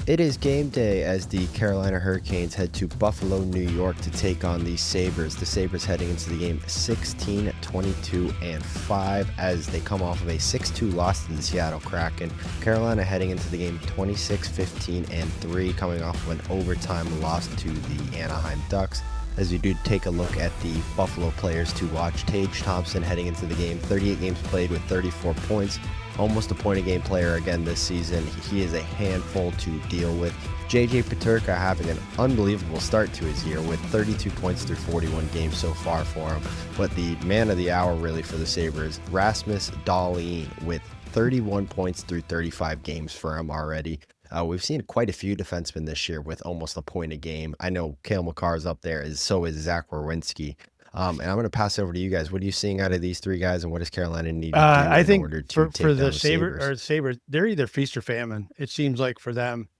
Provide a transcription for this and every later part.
It is game day as the Carolina Hurricanes head to Buffalo, New York to take on the Sabres. The Sabres heading into the game 16, 22, and 5 as they come off of a 6-2 loss to the Seattle Kraken. Carolina heading into the game 26, 15, and 3, coming off of an overtime loss to the Anaheim Ducks. As we do take a look at the Buffalo players to watch, Tage Thompson heading into the game, 38 games played with 34 points, almost a point-a-game player again this season. He is a handful to deal with. JJ Peterka having an unbelievable start to his year with 32 points through 41 games so far for him. But the man of the hour really for the Sabres, Rasmus Dahlin with 31 points through 35 games for him already. We've seen quite a few defensemen this year with almost a point a game. I know Cale Makar's up there, so is Zach Werenski. And I'm going to pass over to you guys. What are you seeing out of these three guys, and what does Carolina need to do I in think order to take for down the the Sabres? Sabres, they're either feast or famine. It seems like for them,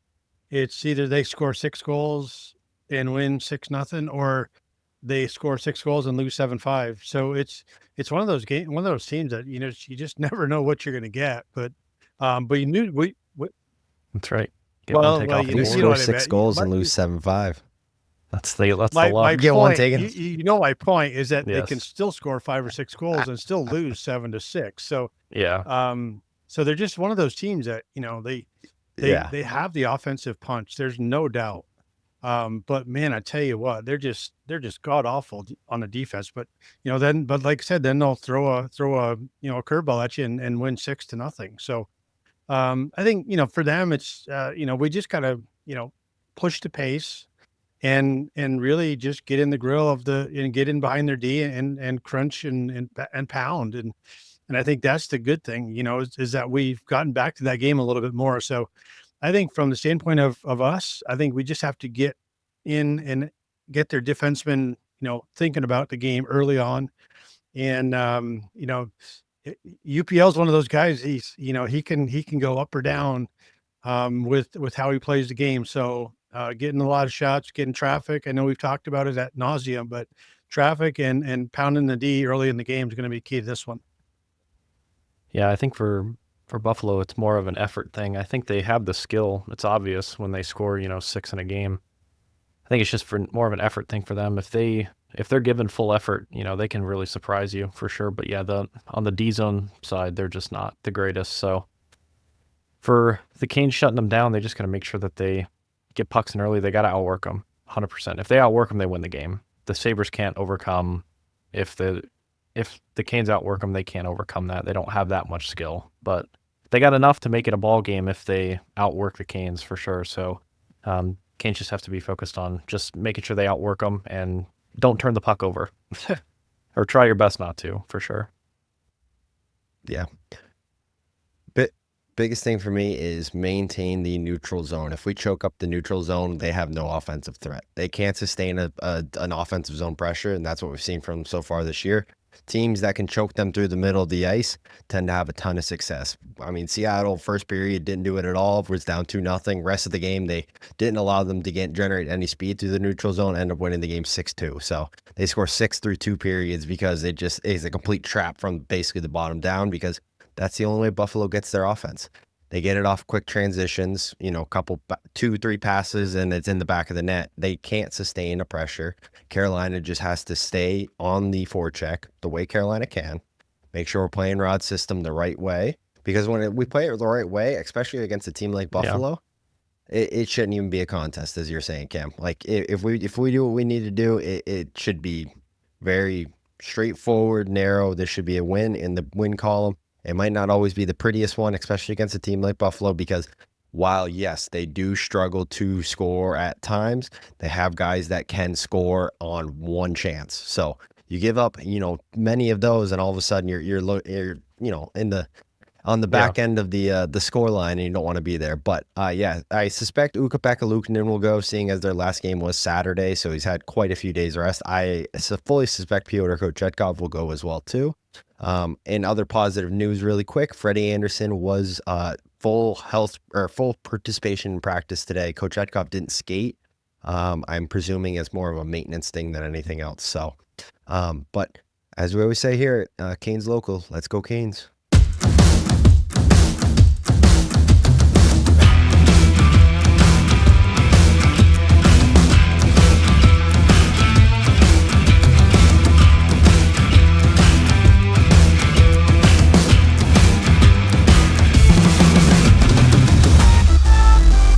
it's either they score 6 goals and win 6-0, or they score 6 goals and lose 7-5. So it's one of those teams that you just never know what you're going to get. But you knew we That's right. Get one take off We the score board. 6 goals and lose 7-5. That's the my luck. Get one point. taken. My point is that they can Yes. still score 5 or 6 goals and still lose 7-6. So Yeah. so they're just one of those teams that they have the offensive punch. There's no doubt. But man, I tell you what, they're just god awful on the defense. But but like I said, then they'll throw a curveball at you and win 6-0. So I think for them it's we just gotta push the pace and really just get in the grill and get in behind their D and crunch and pound and I think that's the good thing is that we've gotten back to that game a little bit more. So I think from the standpoint of us, I think we just have to get in and get their defensemen thinking about the game early on. And UPL is one of those guys. He's he can go up or down with how he plays the game. So getting a lot of shots, getting traffic. I know we've talked about it ad nauseum, but traffic and pounding the D early in the game is going to be key to this one. Yeah, I think for Buffalo, it's more of an effort thing. I think they have the skill. It's obvious when they score, 6 in a game. I think it's just for more of an effort thing for them. If they're given full effort, they can really surprise you for sure. But yeah, on the D zone side, they're just not the greatest. So for the Canes shutting them down, they just got to make sure that they get pucks in early. They got to outwork them 100%. If they outwork them, they win the game. The Sabres can't overcome if the Canes outwork them, they can't overcome that. They don't have that much skill, but they got enough to make it a ball game if they outwork the Canes for sure. So Canes just have to be focused on just making sure they outwork them and don't turn the puck over or try your best not to, for sure. Yeah. Biggest thing for me is maintain the neutral zone. If we choke up the neutral zone, they have no offensive threat. They can't sustain an offensive zone pressure, and that's what we've seen from them so far this year. Teams that can choke them through the middle of the ice tend to have a ton of success. I mean, Seattle, first period, didn't do it at all. Was down 2-0. Rest of the game, they didn't allow them to generate any speed through the neutral zone, end up winning the game 6-2. So they score 6 through 2 periods because it just is a complete trap from basically the bottom down, because that's the only way Buffalo gets their offense. They get it off quick transitions, couple 2-3 passes, and it's in the back of the net. They can't sustain a pressure. Carolina just has to stay on the forecheck the way Carolina can. Make sure we're playing Rod's system the right way, because when we play it the right way, especially against a team like Buffalo, it shouldn't even be a contest, as you're saying, Cam. Like if we do what we need to do, it should be very straightforward, narrow. This should be a win in the win column. It might not always be the prettiest one, especially against a team like Buffalo, because while, yes, they do struggle to score at times, they have guys that can score on one chance. So you give up, many of those, and all of a sudden you're on the back end of the score line, and you don't want to be there. But I suspect Ukko-Pekka Luukkonen will go, seeing as their last game was Saturday, so he's had quite a few days rest. I fully suspect Pyotr Kochetkov will go as well too. And other positive news really quick, Freddie Anderson was full participation in practice today. Kochetkov didn't skate. I'm presuming it's more of a maintenance thing than anything else. So, but as we always say here, Canes local, let's go Canes.